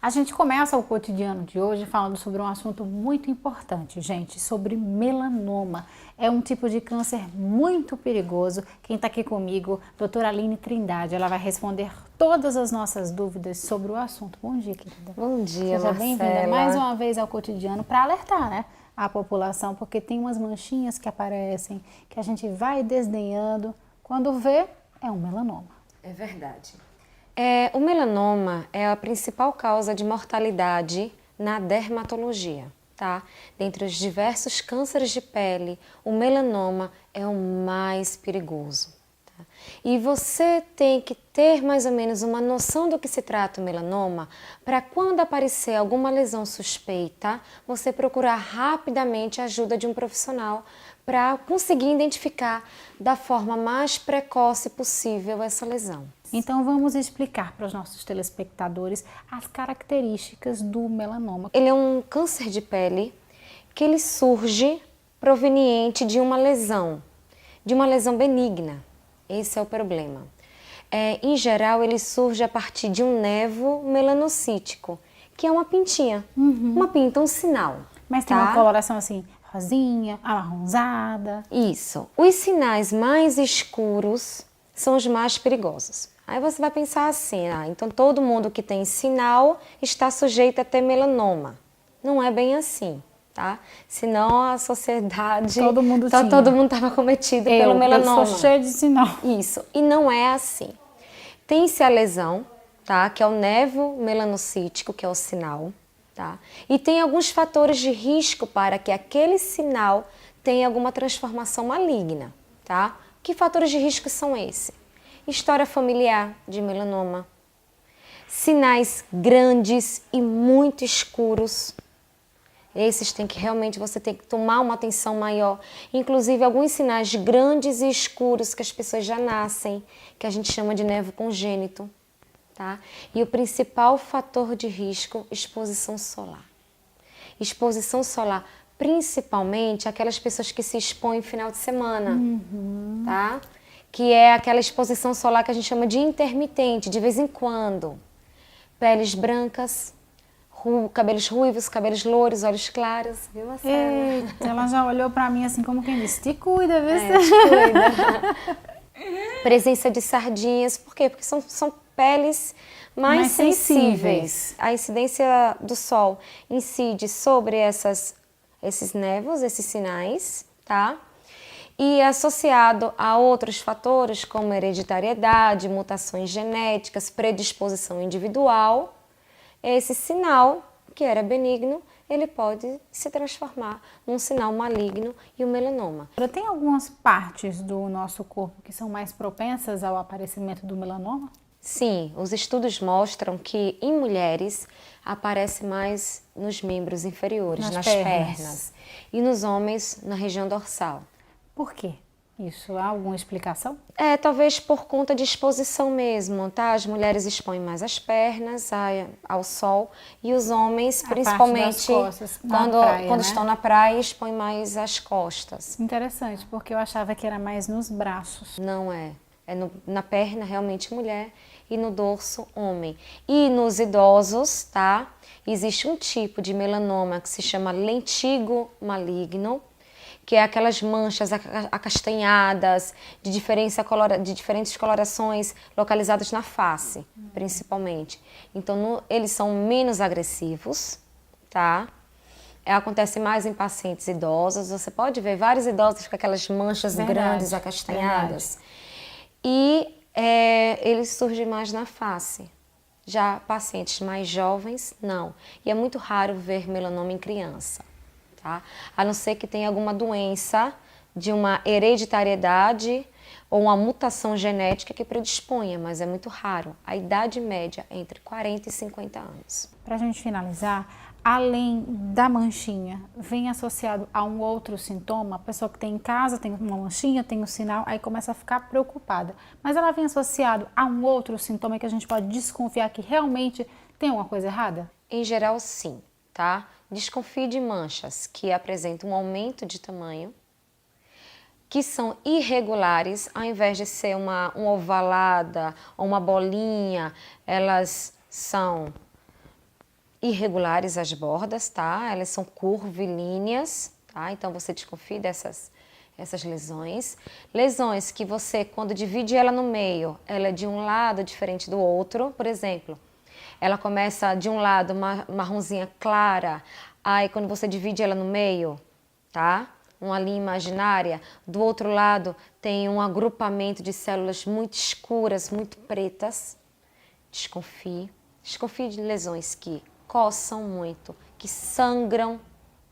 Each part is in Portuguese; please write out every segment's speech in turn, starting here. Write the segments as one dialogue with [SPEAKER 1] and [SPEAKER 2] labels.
[SPEAKER 1] A gente começa o cotidiano de hoje falando sobre um assunto muito importante, gente, sobre melanoma. É um tipo de câncer muito perigoso. Quem está aqui comigo, doutora Aline Trindade, ela vai responder todas as nossas dúvidas sobre o assunto. Bom dia, querida.
[SPEAKER 2] Bom dia,
[SPEAKER 1] Seja bem-vinda
[SPEAKER 2] Marcela.
[SPEAKER 1] mais uma vez ao cotidiano para alertar, né, a população, porque tem umas manchinhas que aparecem, que a gente vai desdenhando. Quando vê, é um melanoma.
[SPEAKER 2] É verdade. O melanoma é a principal causa de mortalidade na dermatologia, tá? Dentre os diversos cânceres de pele, o melanoma é o mais perigoso. Tá? E você tem que ter mais ou menos uma noção do que se trata o melanoma para quando aparecer alguma lesão suspeita, você procurar rapidamente a ajuda de um profissional para conseguir identificar da forma mais precoce possível essa lesão.
[SPEAKER 1] Então vamos explicar para os nossos telespectadores as características do melanoma.
[SPEAKER 2] Ele é um câncer de pele que ele surge proveniente de uma lesão benigna. Esse é o problema. Em geral, ele surge a partir de um nevo melanocítico, que é uma pintinha, uma pinta, um sinal.
[SPEAKER 1] Mas tem uma coloração assim, rosinha, amarronzada.
[SPEAKER 2] Isso. Os sinais mais escuros são os mais perigosos. Aí você vai pensar assim, então todo mundo que tem sinal está sujeito a ter melanoma. Não é bem assim, tá? Senão a sociedade...
[SPEAKER 1] Todo mundo
[SPEAKER 2] estava cometido pelo melanoma.
[SPEAKER 1] Eu sou cheia de sinal.
[SPEAKER 2] Isso, e não é assim. Tem-se a lesão, tá? Que é o nevo melanocítico, que é o sinal, tá? E tem alguns fatores de risco para que aquele sinal tenha alguma transformação maligna, tá? Que fatores de risco são esses? História familiar de melanoma, sinais grandes e muito escuros. Esses você tem que tomar uma atenção maior. Inclusive alguns sinais grandes e escuros que as pessoas já nascem, que a gente chama de nevo congênito, tá? E o principal fator de risco, exposição solar. Exposição solar, principalmente aquelas pessoas que se expõem no final de semana, tá? Que é aquela exposição solar que a gente chama de intermitente, de vez em quando. Peles brancas, cabelos ruivos, cabelos louros, olhos claros, viu, Marcela?
[SPEAKER 1] Eita, ela já olhou pra mim assim como quem disse, te cuida, viu?
[SPEAKER 2] Te cuida. Presença de sardinhas, por quê? Porque são peles mais sensíveis. A incidência do sol incide sobre esses nevos, esses sinais, tá? E associado a outros fatores como hereditariedade, mutações genéticas, predisposição individual, esse sinal, que era benigno, ele pode se transformar num sinal maligno e o melanoma.
[SPEAKER 1] Tem algumas partes do nosso corpo que são mais propensas ao aparecimento do melanoma?
[SPEAKER 2] Sim, os estudos mostram que em mulheres aparece mais nos membros inferiores, nas pernas, e nos homens na região dorsal.
[SPEAKER 1] Por quê? Isso, há alguma explicação?
[SPEAKER 2] Talvez por conta de exposição mesmo, tá? As mulheres expõem mais as pernas ao sol e os homens, principalmente quando estão na praia, expõem mais as costas.
[SPEAKER 1] Interessante, porque eu achava que era mais nos braços.
[SPEAKER 2] Não é. Na perna, realmente, mulher, e no dorso, homem. E nos idosos, tá? Existe um tipo de melanoma que se chama lentigo maligno, que é aquelas manchas acastanhadas, de diferentes colorações localizadas na face, principalmente. Então, eles são menos agressivos, tá? Acontece mais em pacientes idosos. Você pode ver vários idosos com aquelas manchas grandes, acastanhadas. E eles surgem mais na face. Já pacientes mais jovens, não. E é muito raro ver melanoma em criança. Tá? A não ser que tenha alguma doença de uma hereditariedade ou uma mutação genética que predisponha, mas é muito raro. A idade média é entre 40 e 50 anos.
[SPEAKER 1] Para a gente finalizar, além da manchinha, vem associado a um outro sintoma? A pessoa que tem em casa tem uma manchinha, tem um sinal, aí começa a ficar preocupada. Mas ela vem associado a um outro sintoma que a gente pode desconfiar que realmente tem alguma coisa errada?
[SPEAKER 2] Em geral, sim, tá? Desconfie de manchas que apresentam um aumento de tamanho, que são irregulares, ao invés de ser uma ovalada ou uma bolinha, elas são irregulares as bordas, tá? Elas são curvilíneas, tá? Então você desconfie dessas lesões. Lesões que você, quando divide ela no meio, ela é de um lado diferente do outro. Por exemplo, ela começa de um lado marronzinha clara, aí quando você divide ela no meio, tá? Uma linha imaginária, do outro lado tem um agrupamento de células muito escuras, muito pretas. Desconfie. Desconfie de lesões que coçam muito, que sangram,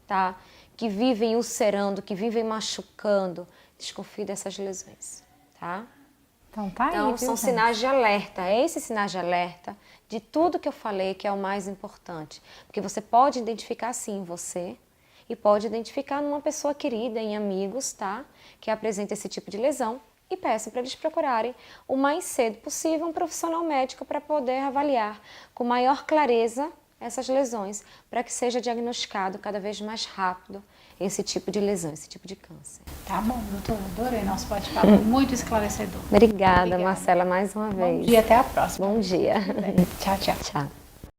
[SPEAKER 2] tá? Que vivem ulcerando, que vivem machucando. Desconfie dessas lesões, tá?
[SPEAKER 1] Então tá aí,
[SPEAKER 2] Então,
[SPEAKER 1] viu,
[SPEAKER 2] são
[SPEAKER 1] gente?
[SPEAKER 2] sinais de alerta. É esse sinais de alerta de tudo que eu falei que é o mais importante. Porque você pode identificar sim em você e pode identificar numa pessoa querida, em amigos, tá? Que apresenta esse tipo de lesão e peço para eles procurarem o mais cedo possível um profissional médico para poder avaliar com maior clareza essas lesões, para que seja diagnosticado cada vez mais rápido esse tipo de lesão, esse tipo de câncer.
[SPEAKER 1] Tá bom, doutora, adorei nosso bate-papo, muito esclarecedor.
[SPEAKER 2] Obrigada, Marcela, mais uma vez.
[SPEAKER 1] Bom dia, até a próxima.
[SPEAKER 2] Bom dia.
[SPEAKER 1] Tchau, tchau.
[SPEAKER 2] Tchau.